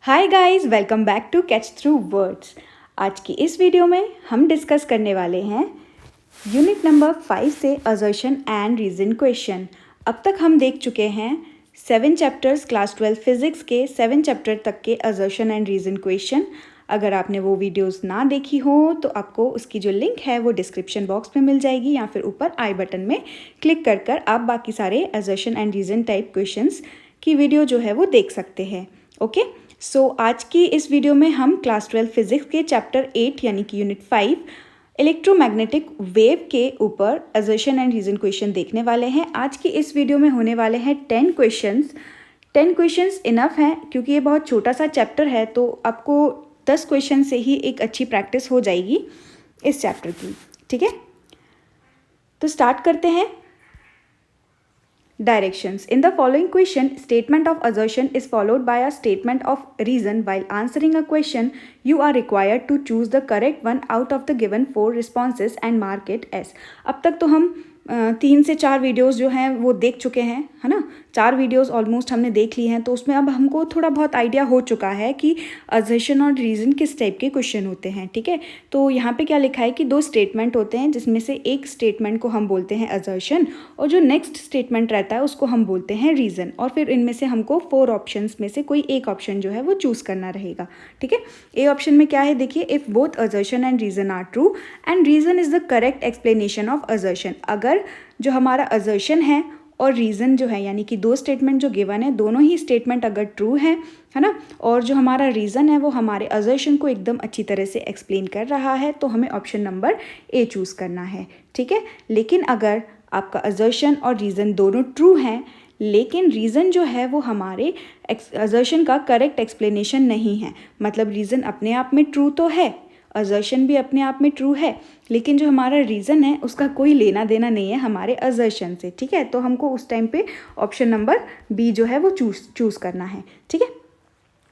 Hi guys, welcome back to Catch Through Words. आज की इस वीडियो में हम डिस्कस करने वाले हैं यूनिट नंबर 5 से असर्शन एंड रीज़न क्वेश्चन। अब तक हम देख चुके हैं 7 चैप्टर्स क्लास 12 फिजिक्स के 7 चैप्टर तक के असर्शन एंड रीज़न क्वेश्चन। अगर आपने वो वीडियोस ना देखी हो तो आपको उसकी जो लिंक है वो डिस्क्रिप्शन बॉक्स में मिल जाएगी या फिर ऊपर आई बटन में क्लिक कर आप बाकी सारे assertion and reason type questions की वीडियो जो है वो देख सकते हैं। ओके, सो आज की इस वीडियो में हम क्लास 12 फिजिक्स के चैप्टर 8 यानी कि यूनिट 5 इलेक्ट्रोमैग्नेटिक वेव के ऊपर असर्शन एंड रीज़न क्वेश्चन देखने वाले हैं। आज की इस वीडियो में होने वाले हैं 10 क्वेश्चंस। 10 क्वेश्चंस इनफ हैं क्योंकि ये बहुत छोटा सा चैप्टर है, तो आपको 10 क्वेश्चन से ही एक अच्छी प्रैक्टिस हो जाएगी इस चैप्टर की। ठीक है, तो स्टार्ट करते हैं। Directions. In the following question, statement of assertion is followed by a statement of reason. While answering a question, you are required to choose the correct one out of the given 4 responses and mark it as. अब तक तो हम 3 से 4 videos जो हैं वो देख चुके हैं, है ना। 4 वीडियोस ऑलमोस्ट हमने देख ली हैं, तो उसमें अब हमको थोड़ा बहुत आइडिया हो चुका है कि असर्शन और रीज़न किस टाइप के क्वेश्चन होते हैं। ठीक है, तो यहाँ पे क्या लिखा है कि 2 स्टेटमेंट होते हैं, जिसमें से एक स्टेटमेंट को हम बोलते हैं असर्शन और जो नेक्स्ट स्टेटमेंट रहता है उसको हम बोलते हैं रीज़न। और फिर इनमें से हमको 4 ऑप्शंस में से कोई एक ऑप्शन जो है वो चूज़ करना रहेगा। ठीक है, ए ऑप्शन में क्या है देखिए, if both assertion and reason are true and reason is the correct explanation of assertion. अगर जो हमारा असर्शन है और रीज़न जो है, यानी कि 2 स्टेटमेंट जो गिवन है, दोनों ही स्टेटमेंट अगर ट्रू है ना, और जो हमारा रीज़न है वो हमारे असर्शन को एकदम अच्छी तरह से एक्सप्लेन कर रहा है, तो हमें ऑप्शन नंबर ए चूज़ करना है। ठीक है, लेकिन अगर आपका असर्शन और रीज़न दोनों ट्रू हैं लेकिन रीज़न जो है वो हमारे असर्शन का करेक्ट एक्सप्लेनेशन नहीं है, मतलब रीज़न अपने आप में ट्रू तो है, असर्शन भी अपने आप में ट्रू है, लेकिन जो हमारा रीज़न है उसका कोई लेना देना नहीं है हमारे असर्शन से। ठीक है, तो हमको उस टाइम पे ऑप्शन नंबर बी जो है वो चूज़ करना है। ठीक है,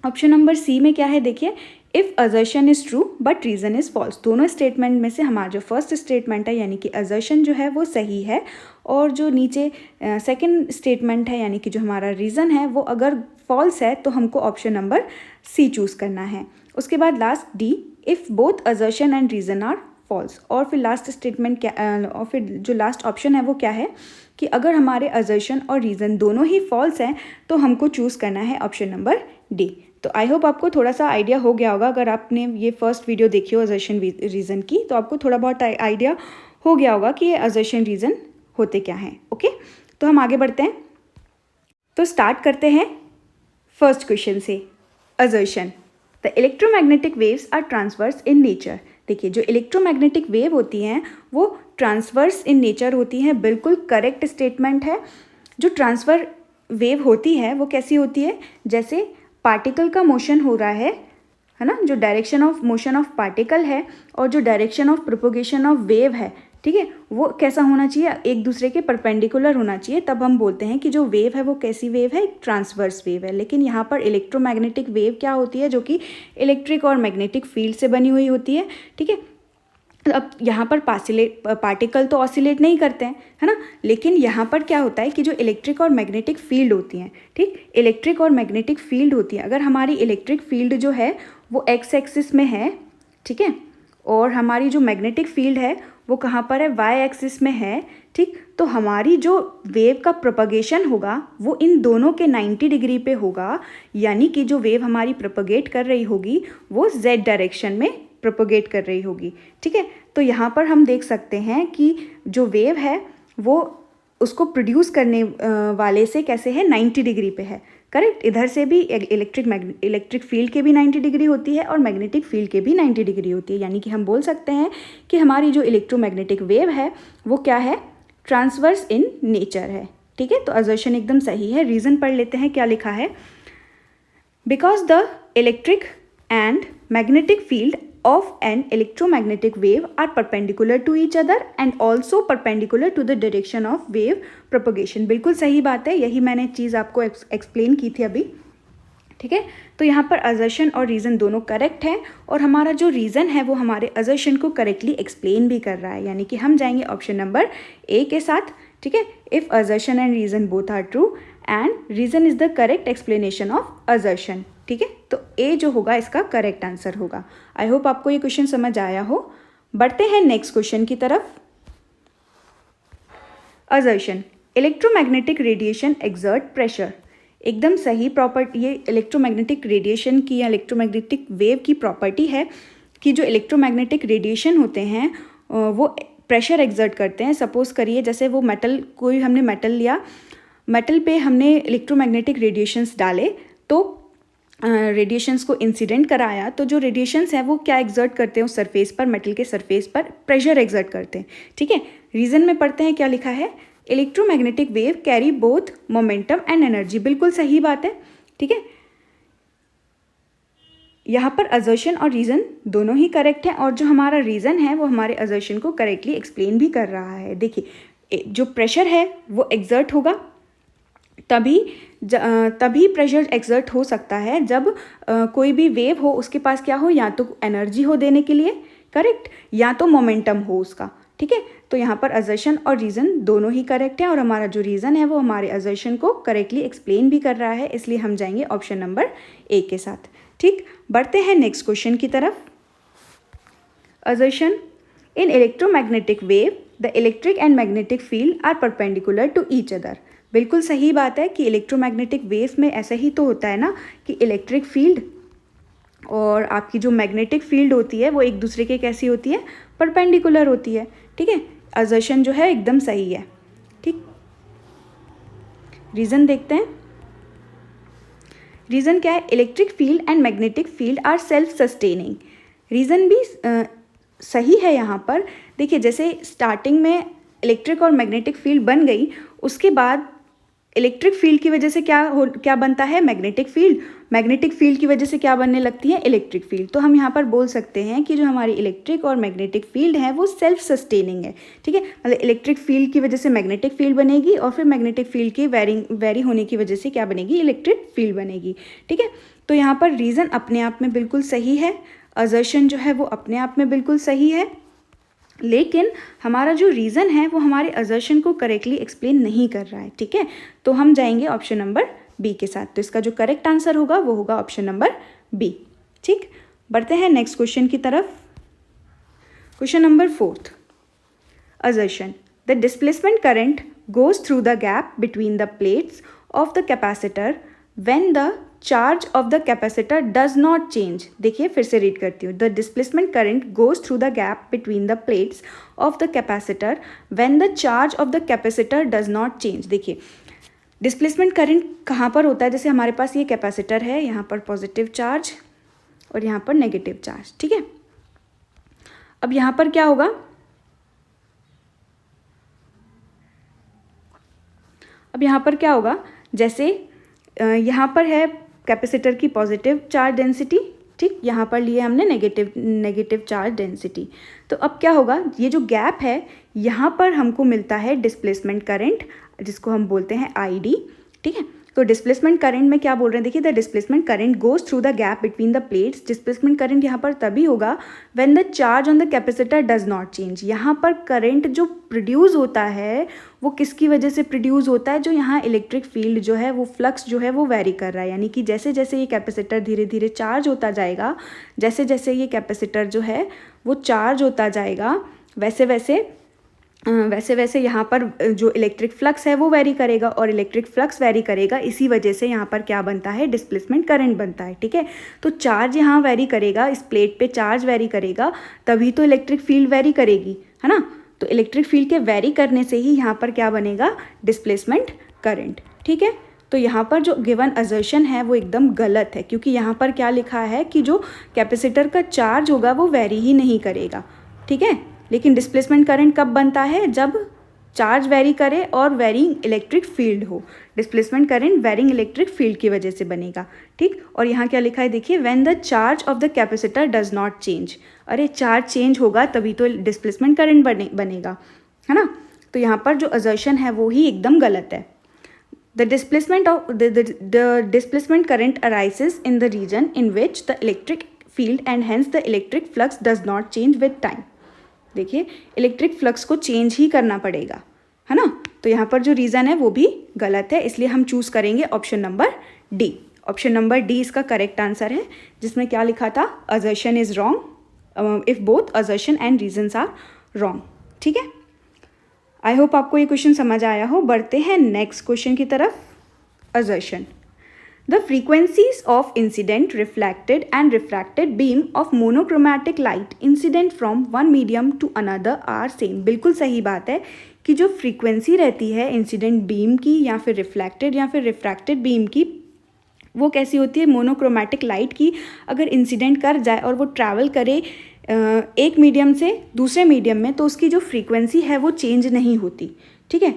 ऑप्शन नंबर सी में क्या है देखिए, if assertion is true but reason is false. दोनों स्टेटमेंट में से हमारा जो फर्स्ट स्टेटमेंट है यानी कि असर्शन जो है वो सही है, और जो नीचे सेकंड स्टेटमेंट है यानी कि जो हमारा रीज़न है वो अगर फॉल्स है तो हमको ऑप्शन नंबर सी चूज़ करना है। उसके बाद last D, if both assertion and reason are false. और फिर लास्ट स्टेटमेंट क्या और फिर जो लास्ट ऑप्शन है वो क्या है कि अगर हमारे असर्शन और रीज़न दोनों ही फॉल्स हैं तो हमको चूज़ करना है ऑप्शन नंबर डी। तो आई होप आपको थोड़ा सा आइडिया हो गया होगा। अगर आपने ये फर्स्ट वीडियो देखी हो असर्शन रीज़न की, तो आपको थोड़ा बहुत आइडिया हो गया होगा कि ये असर्शन रीज़न होते क्या हैं। ओके, तो हम आगे बढ़ते हैं। तो स्टार्ट करते हैं फर्स्ट क्वेश्चन से, assertion. The electromagnetic waves are transverse in nature. देखिए, जो इलेक्ट्रोमैग्नेटिक वेव होती हैं वो ट्रांसवर्स इन नेचर होती हैं, बिल्कुल करेक्ट स्टेटमेंट है। जो ट्रांसफर वेव होती है वो कैसी होती है, जैसे पार्टिकल का मोशन हो रहा है ना, जो direction of motion of particle है और जो direction of propagation of wave है, ठीक है, वो कैसा होना चाहिए, एक दूसरे के परपेंडिकुलर होना चाहिए, तब हम बोलते हैं कि जो वेव है वो कैसी वेव है, ट्रांसवर्स वेव है। लेकिन यहाँ पर इलेक्ट्रोमैग्नेटिक वेव क्या होती है, जो कि इलेक्ट्रिक और मैग्नेटिक फील्ड से बनी हुई होती है। ठीक है, अब यहाँ पर पार्टिकल तो ऑसिलेट नहीं करते हैं, है ना, लेकिन यहाँ पर क्या होता है कि जो इलेक्ट्रिक और मैग्नेटिक फील्ड होती हैं, ठीक, इलेक्ट्रिक और मैग्नेटिक फील्ड होती है, अगर हमारी इलेक्ट्रिक फील्ड जो है वो एक्स एक्सिस में है, ठीक है, और हमारी जो मैग्नेटिक फील्ड है वो कहाँ पर है, वाई एक्सिस में है, ठीक, तो हमारी जो वेव का प्रोपगेशन होगा वो इन दोनों के 90 डिग्री पे होगा, यानी कि जो वेव हमारी प्रोपगेट कर रही होगी वो जेड डायरेक्शन में प्रोपगेट कर रही होगी। ठीक है, तो यहाँ पर हम देख सकते हैं कि जो वेव है वो उसको प्रोड्यूस करने वाले से कैसे है, 90 डिग्री पे है। करेक्ट, इधर से भी इलेक्ट्रिक फील्ड के भी 90 डिग्री होती है और मैग्नेटिक फील्ड के भी 90 डिग्री होती है, यानी कि हम बोल सकते हैं कि हमारी जो इलेक्ट्रोमैग्नेटिक वेव है वो क्या है, ट्रांसवर्स इन नेचर है। ठीक है, तो असर्शन एकदम सही है। रीज़न पढ़ लेते हैं, क्या लिखा है, because the electric and magnetic field of an electromagnetic wave are perpendicular to each other and also perpendicular to the direction of wave propagation। बिल्कुल सही बात है, यही मैंने चीज़ आपको एक्सप्लेन की थी अभी। ठीक है, तो यहाँ पर असर्शन और रीज़न दोनों करेक्ट हैं और हमारा जो रीज़न है वो हमारे असर्शन को करेक्टली एक्सप्लेन भी कर रहा है, यानी कि हम जाएंगे ऑप्शन नंबर ए के साथ। ठीक है, if assertion and reason both are true and reason is the correct explanation of assertion. ठीक है, तो ए जो होगा इसका करेक्ट आंसर होगा। आई होप आपको ये क्वेश्चन समझ आया हो। बढ़ते हैं नेक्स्ट क्वेश्चन की तरफ। Assertion, electromagnetic radiation exert pressure. एकदम सही प्रॉपर्टी, ये इलेक्ट्रोमैग्नेटिक रेडिएशन की या इलेक्ट्रोमैग्नेटिक वेव की प्रॉपर्टी है कि जो इलेक्ट्रोमैग्नेटिक रेडिएशन होते हैं वो प्रेशर एक्सर्ट करते हैं। सपोज करिए जैसे वो मेटल, कोई हमने मेटल लिया, मेटल पे हमने इलेक्ट्रोमैग्नेटिक रेडिएशंस डाले, तो रेडिएशंस को इंसिडेंट कराया, तो जो रेडिएशंस हैं वो क्या एक्सर्ट करते हैं उस सरफेस पर, मेटल के सरफेस पर प्रेशर एक्सर्ट करते हैं। ठीक है, रीज़न में पढ़ते हैं क्या लिखा है, electromagnetic wave carry both momentum and energy. बिल्कुल सही बात है। ठीक है, यहाँ पर असर्शन और रीज़न दोनों ही करेक्ट हैं, और जो हमारा रीज़न है वो हमारे असर्शन को करेक्टली एक्सप्लेन भी कर रहा है। देखिए जो प्रेशर है वो एक्सर्ट होगा, तभी प्रेशर एक्सर्ट हो सकता है जब कोई भी वेव हो, उसके पास क्या हो, या तो एनर्जी हो देने के लिए, करेक्ट, या तो मोमेंटम हो उसका। ठीक है, तो यहाँ पर असर्शन और रीज़न दोनों ही करेक्ट है, और हमारा जो रीज़न है वो हमारे असर्शन को करेक्टली एक्सप्लेन भी कर रहा है, इसलिए हम जाएंगे ऑप्शन नंबर ए के साथ। ठीक, बढ़ते हैं नेक्स्ट क्वेश्चन की तरफ। Assertion, in electromagnetic wave the electric and magnetic field are perpendicular to each other. बिल्कुल सही बात है कि इलेक्ट्रोमैग्नेटिक वेव में ऐसा ही तो होता है ना कि इलेक्ट्रिक फील्ड और आपकी जो मैग्नेटिक फील्ड होती है वो एक दूसरे के कैसी होती है, परपेंडिकुलर होती है। ठीक है, असर्शन जो है एकदम सही है। ठीक, रीज़न देखते हैं। रीज़न क्या है, electric field and magnetic field are self sustaining. Reason भी सही है यहाँ पर। देखिए जैसे स्टार्टिंग में इलेक्ट्रिक और मैग्नेटिक फील्ड बन गई, उसके बाद इलेक्ट्रिक फील्ड की वजह से क्या बनता है, मैग्नेटिक फील्ड, मैग्नेटिक फील्ड की वजह से क्या बनने लगती है, इलेक्ट्रिक फील्ड। तो हम यहाँ पर बोल सकते हैं कि जो हमारी इलेक्ट्रिक और मैग्नेटिक फील्ड है वो सेल्फ सस्टेनिंग है। ठीक है, मतलब इलेक्ट्रिक फील्ड की वजह से मैग्नेटिक फील्ड बनेगी, और फिर मैग्नेटिक फील्ड की वेरी होने की वजह से क्या बनेगी, इलेक्ट्रिक फील्ड बनेगी। ठीक है, तो यहाँ पर रीज़न अपने आप में बिल्कुल सही है, असर्शन जो है वो अपने आप में बिल्कुल सही है, लेकिन हमारा जो रीज़न है वो हमारे असर्शन को करेक्टली एक्सप्लेन नहीं कर रहा है। ठीक है, तो हम जाएंगे ऑप्शन नंबर बी के साथ। तो इसका जो करेक्ट आंसर होगा वो होगा ऑप्शन नंबर बी। ठीक, बढ़ते हैं नेक्स्ट क्वेश्चन की तरफ। Question number 4, assertion, the displacement current goes through the gap between the plates of the capacitor when the charge of the capacitor does not change. देखिए फिर से रीड करती हूँ, the displacement current goes through the gap between the plates of the capacitor when the charge of the capacitor does not change. देखिए displacement current कहाँ पर होता है, जैसे हमारे पास ये कैपेसिटर है, यहाँ पर पॉजिटिव चार्ज और यहाँ पर नेगेटिव चार्ज। ठीक है, अब यहाँ पर क्या होगा, जैसे यहाँ पर है कैपेसिटर की पॉजिटिव चार्ज डेंसिटी, ठीक, यहाँ पर लिए हमने नेगेटिव चार्ज डेंसिटी। तो अब क्या होगा, ये जो गैप है यहाँ पर हमको मिलता है डिस्प्लेसमेंट करंट, जिसको हम बोलते हैं ID। ठीक है, तो डिस्प्लेसमेंट करंट में क्या बोल रहे हैं, देखिए the displacement current goes through the gap between the plates. Displacement current यहाँ पर तभी होगा when the charge on the capacitor does not change. यहाँ पर करंट जो प्रोड्यूस होता है वो किसकी वजह से प्रोड्यूस होता है, जो यहाँ इलेक्ट्रिक फील्ड जो है वो फ्लक्स जो है वो वेरी कर रहा है, यानी कि जैसे जैसे ये कैपेसिटर धीरे धीरे चार्ज होता जाएगा, जैसे जैसे ये कैपेसिटर जो है वो चार्ज होता जाएगा, वैसे वैसे यहाँ पर जो इलेक्ट्रिक फ्लक्स है वो वेरी करेगा, और इलेक्ट्रिक फ्लक्स वेरी करेगा, इसी वजह से यहाँ पर क्या बनता है, डिस्प्लेसमेंट करंट बनता है। ठीक है, तो चार्ज यहाँ वेरी करेगा, इस प्लेट पे चार्ज वेरी करेगा, तभी तो इलेक्ट्रिक फील्ड वेरी करेगी, है ना। तो इलेक्ट्रिक फील्ड के वेरी करने से ही यहाँ पर क्या बनेगा, डिस्प्लेसमेंट करंट। ठीक है, तो यहाँ पर जो गिवन असर्शन है वो एकदम गलत है, क्योंकि यहाँ पर क्या लिखा है कि जो कैपेसिटर का चार्ज होगा वो वेरी ही नहीं करेगा। ठीक है, लेकिन डिस्प्लेसमेंट करंट कब बनता है, जब चार्ज वेरी करे और वेरिंग इलेक्ट्रिक फील्ड हो। Displacement current varying electric field की वजह से बनेगा। ठीक, और यहाँ क्या लिखा है, देखिए when the charge of the capacitor does not change. अरे चार्ज चेंज होगा तभी तो डिस्प्लेसमेंट करंट बनेगा, है ना। तो यहाँ पर जो असर्शन है वो ही एकदम गलत है। The displacement current arises in the region in which the electric field and hence the electric flux does not change with time। देखिए इलेक्ट्रिक फ्लक्स को चेंज ही करना पड़ेगा, है ना। तो यहाँ पर जो रीज़न है वो भी गलत है, इसलिए हम चूज़ करेंगे option number D. Option number D इसका करेक्ट आंसर है, जिसमें क्या लिखा था, assertion is wrong if both assertion and reasons are wrong. ठीक है, आई होप आपको ये क्वेश्चन समझ आया हो। बढ़ते हैं नेक्स्ट क्वेश्चन की तरफ। Assertion, the frequencies of incident, reflected and refracted beam of monochromatic light incident from one medium to another are same। बिल्कुल सही बात है कि जो फ्रीक्वेंसी रहती है इंसिडेंट बीम की या फिर रिफ्रैक्टेड बीम की, वो कैसी होती है, मोनोक्रोमैटिक लाइट की अगर इंसिडेंट कर जाए और वो ट्रैवल करे एक मीडियम से दूसरे मीडियम में, तो उसकी जो फ्रीक्वेंसी है वो चेंज नहीं होती। ठीक है,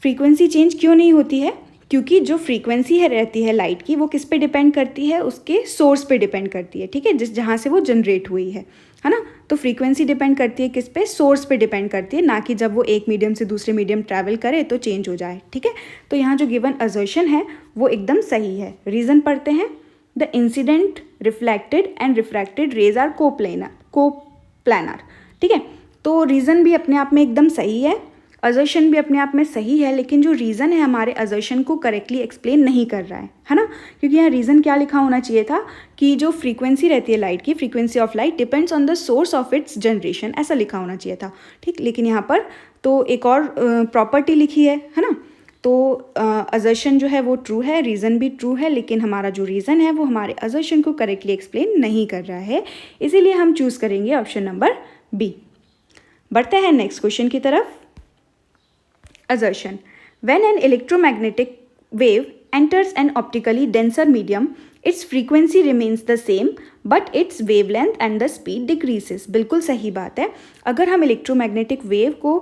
फ्रीक्वेंसी चेंज क्यों नहीं होती है, क्योंकि जो फ्रीक्वेंसी है रहती है लाइट की, वो किस पे डिपेंड करती है, उसके सोर्स पे डिपेंड करती है। ठीक है, जहाँ से वो जनरेट हुई है ना। तो फ्रीक्वेंसी डिपेंड करती है किस पे, सोर्स पे डिपेंड करती है, ना कि जब वो एक मीडियम से दूसरे मीडियम ट्रैवल करे तो चेंज हो जाए। ठीक है, तो यहाँ जो गिवन असर्शन है वो एकदम सही है। रीज़न पढ़ते हैं। The incident, reflected and refracted rays are coplanar. ठीक है, तो रीज़न भी अपने आप में एकदम सही है, असर्शन भी अपने आप में सही है, लेकिन जो रीज़न है हमारे असर्शन को करेक्टली एक्सप्लेन नहीं कर रहा है ना। क्योंकि यहाँ रीज़न क्या लिखा होना चाहिए था कि जो फ्रीक्वेंसी रहती है लाइट की, frequency of light depends on the source of its generation, ऐसा लिखा होना चाहिए था। ठीक, लेकिन यहाँ पर तो एक और प्रॉपर्टी लिखी है ना। तो असर्शन जो है वो ट्रू है, रीज़न भी ट्रू है, लेकिन हमारा जो रीज़न है वो हमारे असर्शन को करेक्टली एक्सप्लेन नहीं कर रहा है, इसीलिए हम चूज़ करेंगे ऑप्शन नंबर बी। बढ़ते हैं नेक्स्ट क्वेश्चन की तरफ। Assertion, when an electromagnetic wave enters an optically denser medium, its frequency remains the same but its wavelength and the speed decreases। बिल्कुल सही बात है। अगर हम इलेक्ट्रोमैग्नेटिक वेव को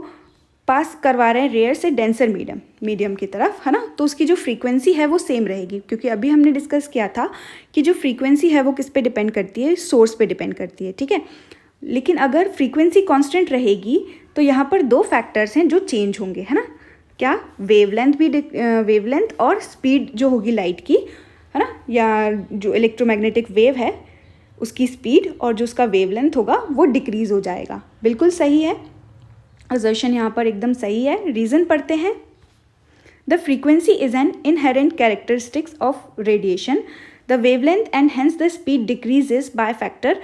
पास करवा रहे हैं रेयर से डेंसर मीडियम की तरफ, है ना, तो उसकी जो फ्रीक्वेंसी है वो सेम रहेगी, क्योंकि अभी हमने डिस्कस किया था कि जो फ्रीक्वेंसी है वो किस पे डिपेंड करती है, सोर्स पे डिपेंड करती है। ठीक है, लेकिन अगर फ्रीक्वेंसी कांस्टेंट रहेगी तो यहाँ पर दो फैक्टर्स हैं जो चेंज होंगे, है ना। क्या, वेवलेंथ और स्पीड जो होगी लाइट की, है ना, या जो इलेक्ट्रोमैग्नेटिक वेव है उसकी स्पीड और जो उसका वेवलेंथ होगा वो डिक्रीज हो जाएगा। बिल्कुल सही है, असर्शन यहाँ पर एकदम सही है। रीज़न पढ़ते हैं। The frequency is an inherent characteristics of radiation, the wavelength and hence the speed decreases by factor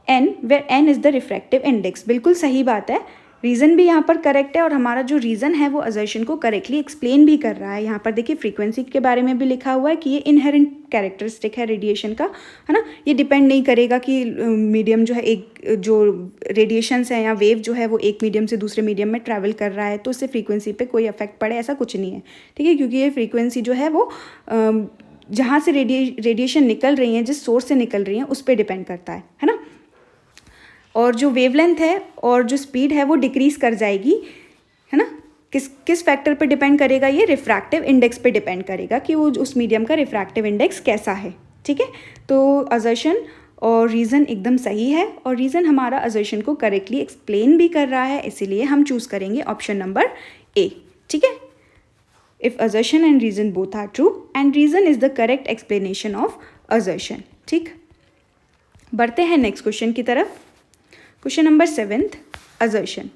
n, where n is the refractive index. बिल्कुल सही बात है, रीज़न भी यहाँ पर करेक्ट है और हमारा जो रीज़न है वो असर्शन को करेक्टली एक्सप्लेन भी कर रहा है। यहाँ पर देखिए फ्रीक्वेंसी के बारे में भी लिखा हुआ है कि ये इनहेरेंट कैरेक्टरिस्टिक है रेडिएशन का, है ना। ये डिपेंड नहीं करेगा कि मीडियम जो है, एक जो रेडिएशंस है या वेव जो है वो एक मीडियम से दूसरे मीडियम में ट्रैवल कर रहा है तो उससे फ्रीक्वेंसी पे कोई इफेक्ट पड़े, ऐसा कुछ नहीं है। ठीक है, क्योंकि ये फ्रीक्वेंसी जो है वो जहाँ से रेडिएशन निकल रही है, जिस सोर्स से निकल रही है, उस पर डिपेंड करता है ना। और जो वेवलेंथ है और जो स्पीड है वो डिक्रीज कर जाएगी, है ना। किस फैक्टर पे डिपेंड करेगा, ये रिफ्रैक्टिव इंडेक्स पे डिपेंड करेगा कि वो उस मीडियम का रिफ्रैक्टिव इंडेक्स कैसा है। ठीक है, तो असर्शन और रीज़न एकदम सही है और रीज़न हमारा असर्शन को करेक्टली एक्सप्लेन भी कर रहा है, इसीलिए हम चूज़ करेंगे ऑप्शन नंबर ए। ठीक है, if assertion and reason both are true and reason is the correct explanation of assertion. ठीक, बढ़ते हैं नेक्स्ट क्वेश्चन की तरफ। Question number 7th, assertion.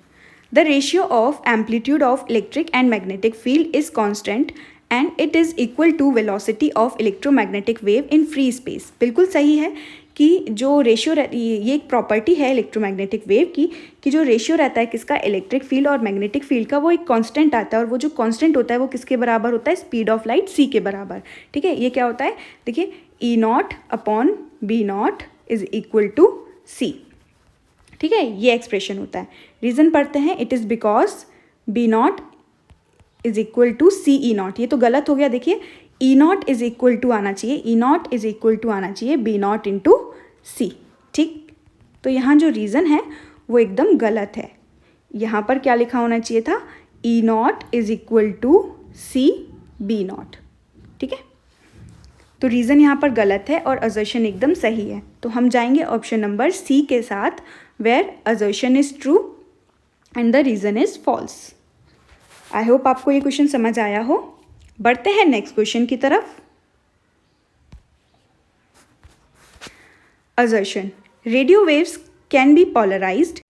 The ratio of amplitude of electric and magnetic field is constant and it is equal to velocity of electromagnetic wave in free space। बिल्कुल सही है कि जो रेशियो, ये एक प्रॉपर्टी है इलेक्ट्रोमैग्नेटिक वेव की कि जो रेशियो रहता है किसका, इलेक्ट्रिक फील्ड और मैग्नेटिक फील्ड का, वो एक कांस्टेंट आता है और वो जो कांस्टेंट होता है वो किसके बराबर होता है, स्पीड ऑफ लाइट c के बराबर। ठीक है, ये क्या होता है, देखिए E0/B0 is equal to c। ठीक है, ये एक्सप्रेशन होता है। रीज़न पढ़ते हैं। It is because B0 is equal to CE0। ये तो गलत हो गया, देखिए E0 इज इक्वल टू आना चाहिए, E0 इज इक्वल टू आना चाहिए B0 इंटू C। ठीक, तो यहाँ जो रीज़न है वो एकदम गलत है। यहाँ पर क्या लिखा होना चाहिए था, E0 is equal to CB0। ठीक है, तो रीज़न यहाँ पर गलत है और असर्शन एकदम सही है, तो हम जाएंगे ऑप्शन नंबर सी के साथ, where assertion is true and the reason is false. I hope आपको ये क्वेश्चन समझ आया हो। बढ़ते हैं नेक्स्ट क्वेश्चन की तरफ। Assertion, radio waves can be polarised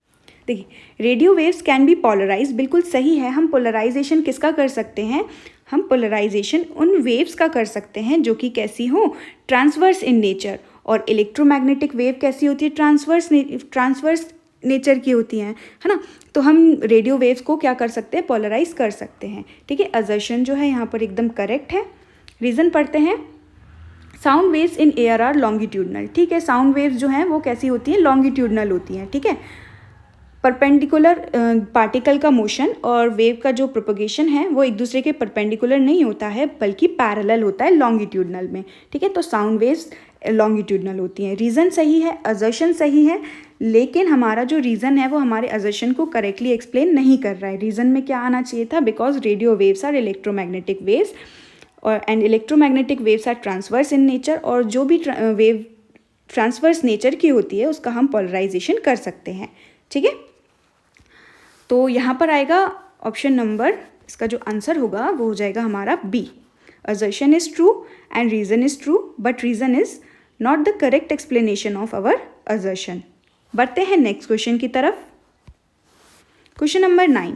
देखिए radio waves can be polarise, बिल्कुल सही है। हम पोलराइजेशन किसका कर सकते हैं? हम पोलराइजेशन उन वेव्स का कर सकते हैं जो कि कैसी हो, ट्रांसवर्स इन नेचर। और इलेक्ट्रोमैग्नेटिक वेव कैसी होती है? ट्रांसवर्स नेचर की होती हैं, है ना। तो हम रेडियो वेव्स को क्या कर सकते हैं? पोलराइज कर सकते हैं, ठीक है। असर्शन जो है यहाँ पर एकदम करेक्ट है। रीज़न पढ़ते हैं। Sound waves in air are longitudinal, ठीक है। साउंड वेव्स जो हैं वो कैसी होती हैं? लॉन्गिट्यूडनल होती हैं, ठीक है। परपेंडिकुलर पार्टिकल का मोशन और वेव का जो प्रोपगेशन है वो एक दूसरे के परपेंडिकुलर नहीं होता है बल्कि पैरेलल होता है लॉन्गिट्यूडनल में, ठीक है। तो साउंड वेव्स लॉन्गिट्यूडनल होती हैं। रीज़न सही है, असर्शन सही है, लेकिन हमारा जो रीज़न है वो हमारे असर्शन को करेक्टली एक्सप्लेन नहीं कर रहा है। रीज़न में क्या आना चाहिए था? Because radio waves are electromagnetic waves और and electromagnetic waves are transverse in nature, और जो भी वेव ट्रांसवर्स नेचर की होती है उसका हम पोलराइजेशन कर सकते हैं, ठीक है। तो यहाँ पर आएगा ऑप्शन नंबर, इसका जो आंसर होगा वो हो जाएगा हमारा B. Assertion is true and reason is true, but reason is not the correct explanation of our assertion. बढ़ते हैं नेक्स्ट क्वेश्चन की तरफ। Question number 9,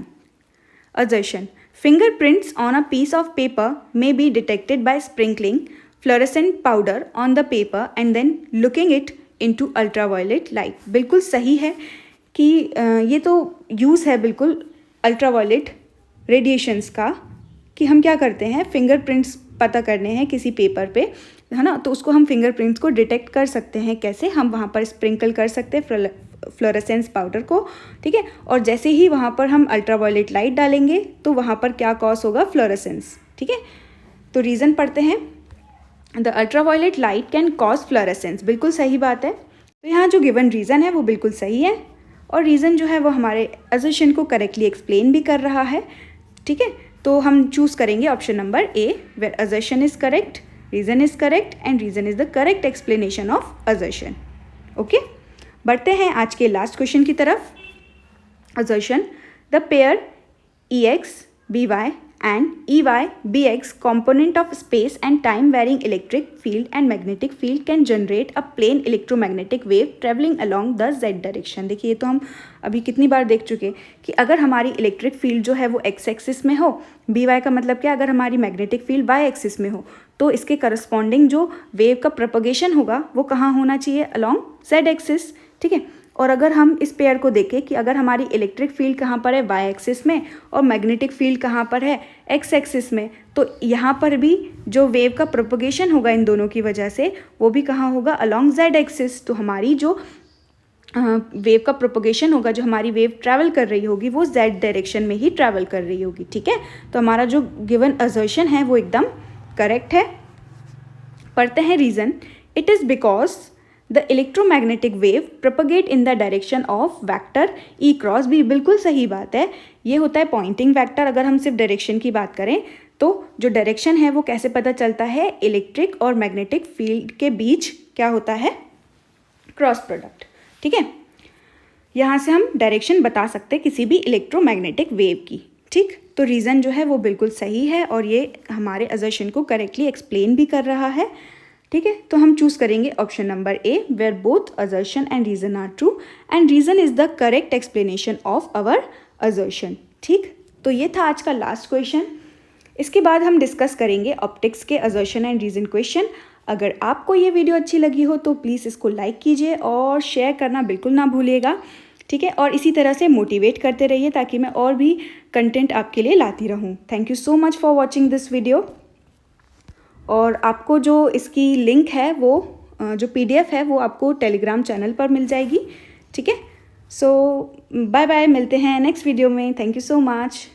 assertion. Fingerprints on a piece of paper may be detected by sprinkling fluorescent powder on the paper and then looking it into ultraviolet light। बिल्कुल सही है कि ये तो यूज़ है बिल्कुल अल्ट्रावायलेट रेडिएशंस का, कि हम क्या करते हैं, फिंगरप्रिंट्स पता करने हैं किसी पेपर पे, है ना। तो उसको हम फिंगरप्रिंट्स को डिटेक्ट कर सकते हैं कैसे? हम वहाँ पर स्प्रिंकल कर सकते हैं फ्लोरेसेंस पाउडर को, ठीक है। और जैसे ही वहाँ पर हम अल्ट्रावायलेट लाइट डालेंगे तो वहाँ पर क्या कॉज होगा? फ्लोरेसेंस, ठीक है। तो रीज़न पढ़ते हैं। The ultraviolet light can cause fluorescence, बिल्कुल सही बात है। तो यहाँ जो गिवन रीज़न है वो बिल्कुल सही है, और रीज़न जो है वो हमारे असर्शन को करेक्टली एक्सप्लेन भी कर रहा है, ठीक है। तो हम चूज़ करेंगे option number A, where assertion is correct, reason is correct and reason is the correct explanation of assertion. Okay, बढ़ते हैं आज के लास्ट क्वेश्चन की तरफ। Assertion. The pair EX BY and EY BX component of space and time varying electric field and magnetic field can generate a plane electromagnetic wave traveling along the Z direction। देखिए, ये तो हम अभी कितनी बार देख चुके कि अगर हमारी इलेक्ट्रिक फील्ड जो है वो x एक्सिस में हो, BY का मतलब क्या? अगर हमारी मैग्नेटिक फील्ड y एक्सिस में हो, तो इसके करस्पॉन्डिंग जो वेव का प्रोपगेशन होगा वो कहाँ होना चाहिए? अलॉन्ग Z एक्सिस, ठीक है। और अगर हम इस पेयर को देखें कि अगर हमारी इलेक्ट्रिक फील्ड कहाँ पर है? वाई एक्सिस में, और मैग्नेटिक फील्ड कहाँ पर है? एक्स एक्सिस में, तो यहाँ पर भी जो वेव का प्रोपगेशन होगा इन दोनों की वजह से वो भी कहाँ होगा? Along Z axis. तो हमारी जो वेव का प्रोपगेशन होगा, जो हमारी वेव ट्रैवल कर रही होगी वो जेड डायरेक्शन में ही ट्रैवल कर रही होगी, ठीक है। तो हमारा जो गिवन असर्शन है वो एकदम करेक्ट है। पढ़ते हैं reason. It is because the electromagnetic wave propagate in the direction of vector E cross B. बिल्कुल सही बात है, ये होता है पॉइंटिंग वैक्टर। अगर हम सिर्फ डायरेक्शन की बात करें तो जो डायरेक्शन है वो कैसे पता चलता है? इलेक्ट्रिक और मैग्नेटिक फील्ड के बीच क्या होता है? क्रॉस प्रोडक्ट, ठीक है। यहाँ से हम डायरेक्शन बता सकते हैं किसी भी इलेक्ट्रोमैग्नेटिक वेव की, ठीक। तो रीज़न जो है वो बिल्कुल सही है और ये हमारे असर्शन को करेक्टली एक्सप्लेन भी कर रहा है, ठीक है। तो हम चूज़ करेंगे option number A, where both assertion and reason are true and reason is the correct explanation of our assertion, ठीक। तो ये था आज का लास्ट क्वेश्चन। इसके बाद हम डिस्कस करेंगे ऑप्टिक्स के असर्शन एंड रीज़न क्वेश्चन। अगर आपको ये वीडियो अच्छी लगी हो तो प्लीज़ इसको लाइक कीजिए और शेयर करना बिल्कुल ना भूलिएगा, ठीक है। और इसी तरह से मोटिवेट करते रहिए ताकि मैं और भी कंटेंट आपके लिए लाती रहूँ। Thank you so much for watching this video. और आपको जो इसकी लिंक है वो जो PDF है वो आपको टेलीग्राम चैनल पर मिल जाएगी, ठीक है। सो बाय बाय, मिलते हैं नेक्स्ट वीडियो में। Thank you so much.